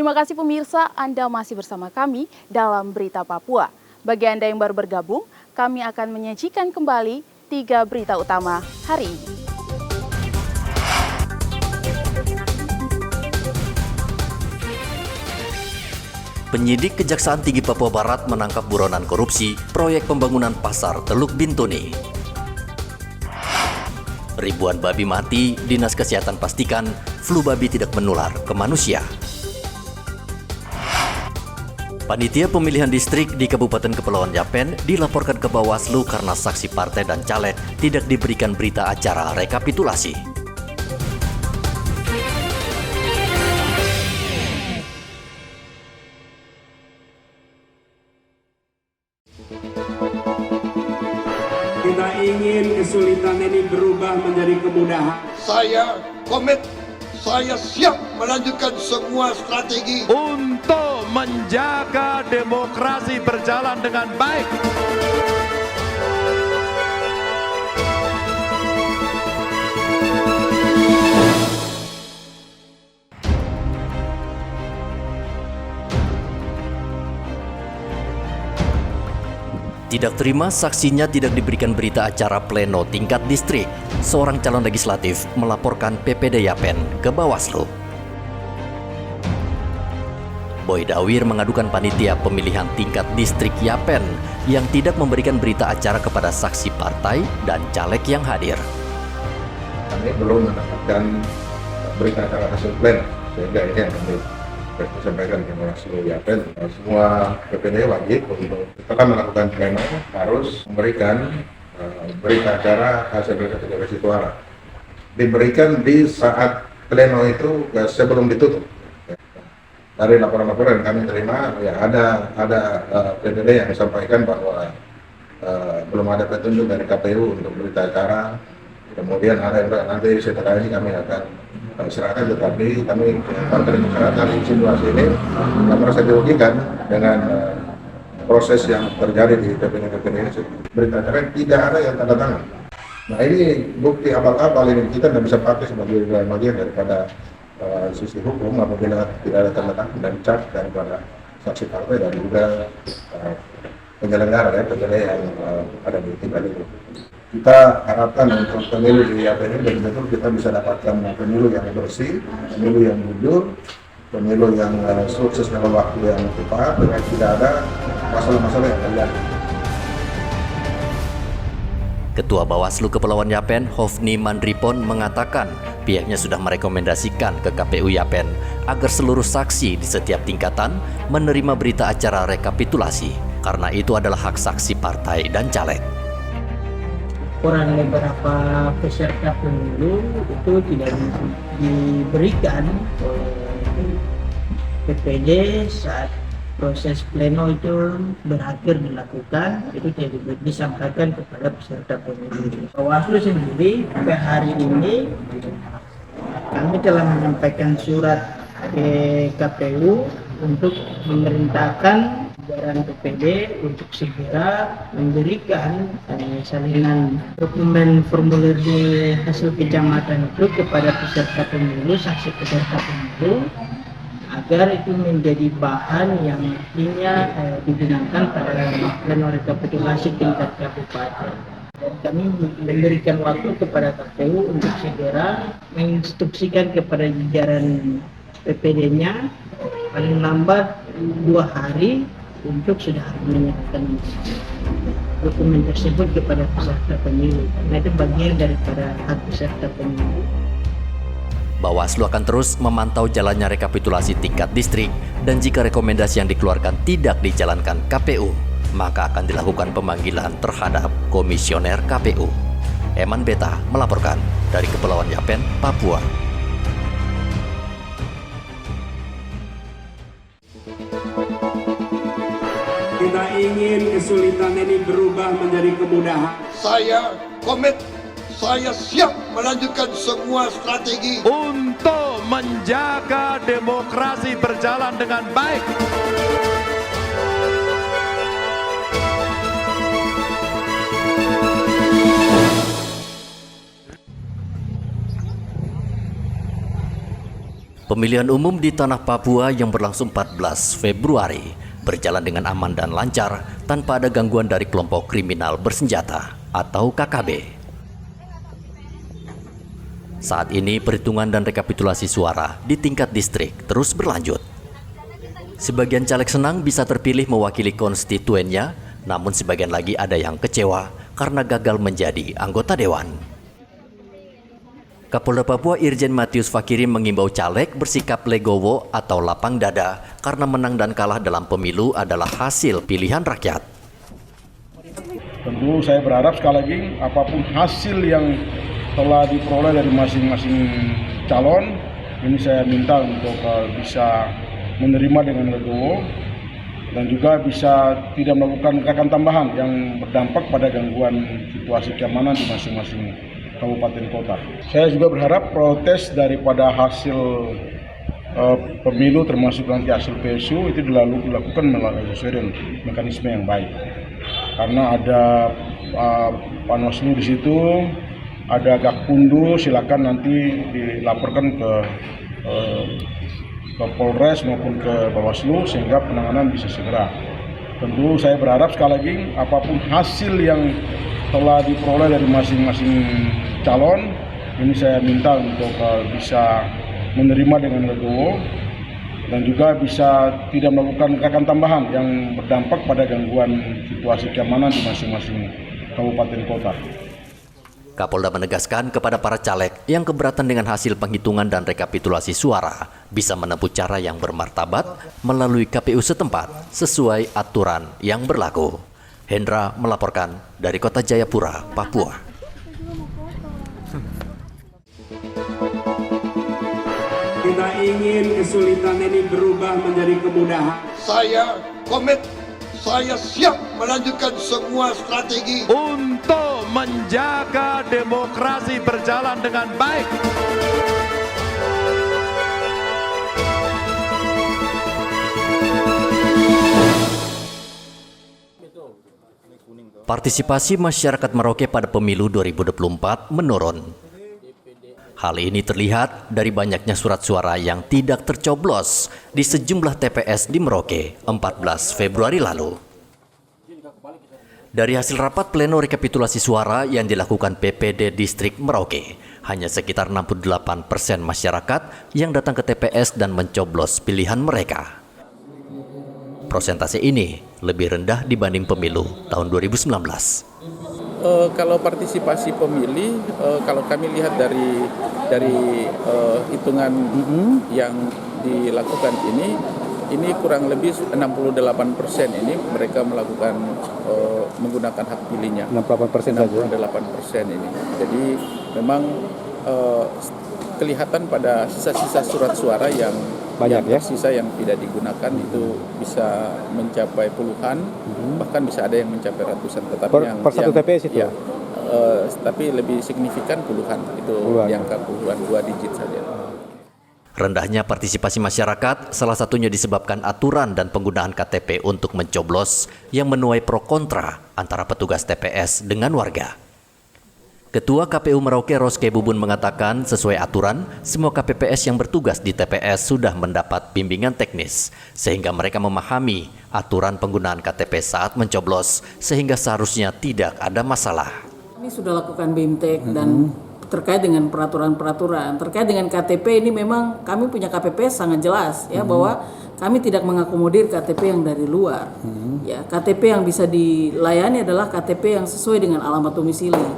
Terima kasih pemirsa, Anda masih bersama kami dalam Berita Papua. Bagi Anda yang baru bergabung, kami akan menyajikan kembali 3 berita utama hari ini. Penyidik Kejaksaan Tinggi Papua Barat menangkap buronan korupsi proyek pembangunan pasar Teluk Bintuni. Ribuan babi mati, Dinas Kesehatan pastikan flu babi tidak menular ke manusia. Panitia pemilihan distrik di Kabupaten Kepulauan Yapen dilaporkan ke Bawaslu karena saksi partai dan caleg tidak diberikan berita acara rekapitulasi. Kita ingin kesulitan ini berubah menjadi kemudahan. Saya komit, saya siap melanjutkan semua strategi untuk menjaga demokrasi berjalan dengan baik. Tidak terima saksinya tidak diberikan berita acara pleno tingkat distrik, seorang calon legislatif melaporkan PPD Yapen ke Bawaslu. Boy Dawir mengadukan panitia pemilihan tingkat distrik Yapen yang tidak memberikan berita acara kepada saksi partai dan caleg yang hadir. Kami belum mendapatkan berita acara hasil pleno, sehingga ini yang kami sampaikan ke Bawaslu Yapen. Semua PPD wajib untuk setelah melakukan pleno harus memberikan berita acara hasil rekapitulasi suara. Diberikan di saat pleno itu sebelum ditutup. Dari laporan-laporan yang kami terima, ya ada PPD yang sampaikan bahwa belum ada petunjuk dari KPU untuk berita acara. Kemudian ada yang nanti setelah ini kami akan serahkan, tetapi kami Partai Demokrat dari situasi ini tidak merasa dirugikan dengan proses yang terjadi di PPD ini. Berita acara tidak ada yang tanda tangan. Nah, ini bukti abal-abal ini kita tidak bisa pakai sebagai bagian daripada sisi hukum apabila tidak ada tanda tangan dan cap daripada saksi partai dan juga penyelenggara ya PPD yang ada di tingkat itu. Kita harapkan untuk pemilu di Yapen ini betul-betul kita bisa dapatkan pemilu yang bersih, pemilu yang jujur, pemilu yang sukses dalam waktu yang tepat, dan tidak ada masalah-masalah yang terjadi. Ketua Bawaslu Kepulauan Yapen, Hofni Mandripon, mengatakan pihaknya sudah merekomendasikan ke KPU Yapen agar seluruh saksi di setiap tingkatan menerima berita acara rekapitulasi, karena itu adalah hak saksi partai dan caleg. Orang beberapa peserta pemilu itu tidak diberikan oleh PPD saat proses pleno itu berakhir dilakukan, itu tidak disampaikan kepada peserta pemilu. Bawaslu sendiri sampai hari ini kami telah menyampaikan surat ke KPU untuk memerintahkan jajaran PPD untuk segera memberikan salinan dokumen formulir di hasil kecamatan itu kepada peserta pemilu, saksi peserta pemilu, agar itu menjadi bahan yang nantinya digunakan pada pleno rekapitulasi tingkat kabupaten. Dan kami memberikan waktu kepada KPU untuk segera menginstruksikan kepada jajaran PPD-nya paling lambat 2 hari untuk sudah menyerahkan dokumen tersebut kepada peserta pemilu. Karena itu bagian daripada hak peserta pemilu. Bawaslu akan terus memantau jalannya rekapitulasi tingkat distrik dan jika rekomendasi yang dikeluarkan tidak dijalankan KPU, maka akan dilakukan pemanggilan terhadap komisioner KPU. Eman Beta melaporkan dari Kepulauan Yapen, Papua. Kita ingin kesulitan ini berubah menjadi kemudahan. saya komit, saya siap melanjutkan semua strategi Untuk menjaga demokrasi berjalan dengan baik. Pemilihan umum di tanah Papua yang berlangsung 14 Februari berjalan dengan aman dan lancar tanpa ada gangguan dari kelompok kriminal bersenjata atau KKB. Saat ini perhitungan dan rekapitulasi suara di tingkat distrik terus berlanjut. Sebagian caleg senang bisa terpilih mewakili konstituennya, namun sebagian lagi ada yang kecewa karena gagal menjadi anggota dewan. Kapolda Papua Irjen Matius Fakiri mengimbau caleg bersikap legowo atau lapang dada karena menang dan kalah dalam pemilu adalah hasil pilihan rakyat. Tentu saya berharap sekali lagi apapun hasil yang telah diperoleh dari masing-masing calon, ini saya minta untuk bisa menerima dengan legowo dan juga bisa tidak melakukan gerakan tambahan yang berdampak pada gangguan situasi keamanan di masing-masing kabupaten kota. Saya juga berharap protes daripada hasil pemilu termasuk nanti hasil PSU itu dilakukan melalui sesuai dengan mekanisme yang baik. Karena ada Panwaslu di situ, ada Gakundu, silakan nanti dilaporkan ke Polres maupun ke Bawaslu sehingga penanganan bisa segera. Tentu saya berharap sekali lagi apapun hasil yang telah diperoleh dari masing-masing calon, ini saya minta untuk bisa menerima dengan legowo dan juga bisa tidak melakukan gerakan tambahan yang berdampak pada gangguan situasi keamanan di masing-masing kabupaten kota. Kapolda menegaskan kepada para caleg yang keberatan dengan hasil penghitungan dan rekapitulasi suara bisa menempuh cara yang bermartabat melalui KPU setempat sesuai aturan yang berlaku. Hendra melaporkan dari Kota Jayapura, Papua. Kita ingin kesulitan ini berubah menjadi kemudahan. Saya komit, saya siap melanjutkan semua strategi untuk menjaga demokrasi berjalan dengan baik. Partisipasi masyarakat Merauke pada pemilu 2024 menurun. Hal ini terlihat dari banyaknya surat suara yang tidak tercoblos di sejumlah TPS di Merauke 14 Februari lalu. Dari hasil rapat pleno rekapitulasi suara yang dilakukan PPD Distrik Merauke, hanya sekitar 68% masyarakat yang datang ke TPS dan mencoblos pilihan mereka. Prosentase ini lebih rendah dibanding pemilu tahun 2019. Kalau partisipasi pemilih, kalau kami lihat dari hitungan yang dilakukan ini kurang lebih 68% ini mereka melakukan menggunakan hak pilihnya. 68% saja. 68% ini. Jadi memang kelihatan pada sisa-sisa surat suara yang banyak sisa yang tidak digunakan itu bisa mencapai puluhan, bahkan bisa ada yang mencapai ratusan. Tetapi per satu TPS itu? Ya, tapi lebih signifikan puluhan, itu di angka puluhan, 2 digit saja. Rendahnya partisipasi masyarakat salah satunya disebabkan aturan dan penggunaan KTP untuk mencoblos yang menuai pro kontra antara petugas TPS dengan warga. Ketua KPU Merauke Roske Bubun mengatakan sesuai aturan, semua KPPS yang bertugas di TPS sudah mendapat bimbingan teknis, sehingga mereka memahami aturan penggunaan KTP saat mencoblos, sehingga seharusnya tidak ada masalah. Kami sudah lakukan BIMTEK dan terkait dengan peraturan-peraturan, terkait dengan KTP ini memang kami punya KPPS sangat jelas ya bahwa kami tidak mengakomodir KTP yang dari luar. Ya, KTP yang bisa dilayani adalah KTP yang sesuai dengan alamat domisili.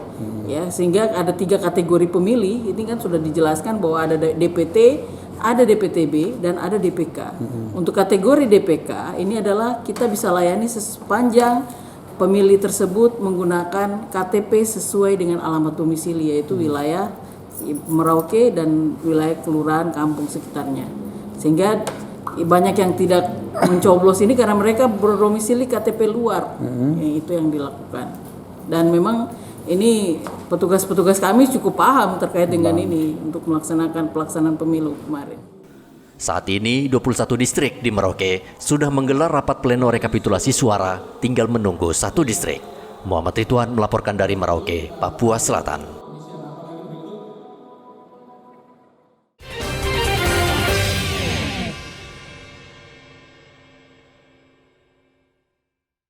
Ya, sehingga ada 3 kategori pemilih. Ini kan sudah dijelaskan bahwa ada DPT, ada DPTB dan ada DPK. Untuk kategori DPK ini adalah kita bisa layani sepanjang pemilih tersebut menggunakan KTP sesuai dengan alamat domisili, yaitu wilayah Merauke dan wilayah kelurahan kampung sekitarnya. Sehingga banyak yang tidak mencoblos ini karena mereka berdomisili KTP luar. Itu yang dilakukan. Dan memang ini petugas-petugas kami cukup paham terkait dengan ini untuk melaksanakan pelaksanaan pemilu kemarin. Saat ini 21 distrik di Merauke sudah menggelar rapat pleno rekapitulasi suara, tinggal menunggu 1 distrik. Muhammad Ridwan melaporkan dari Merauke, Papua Selatan.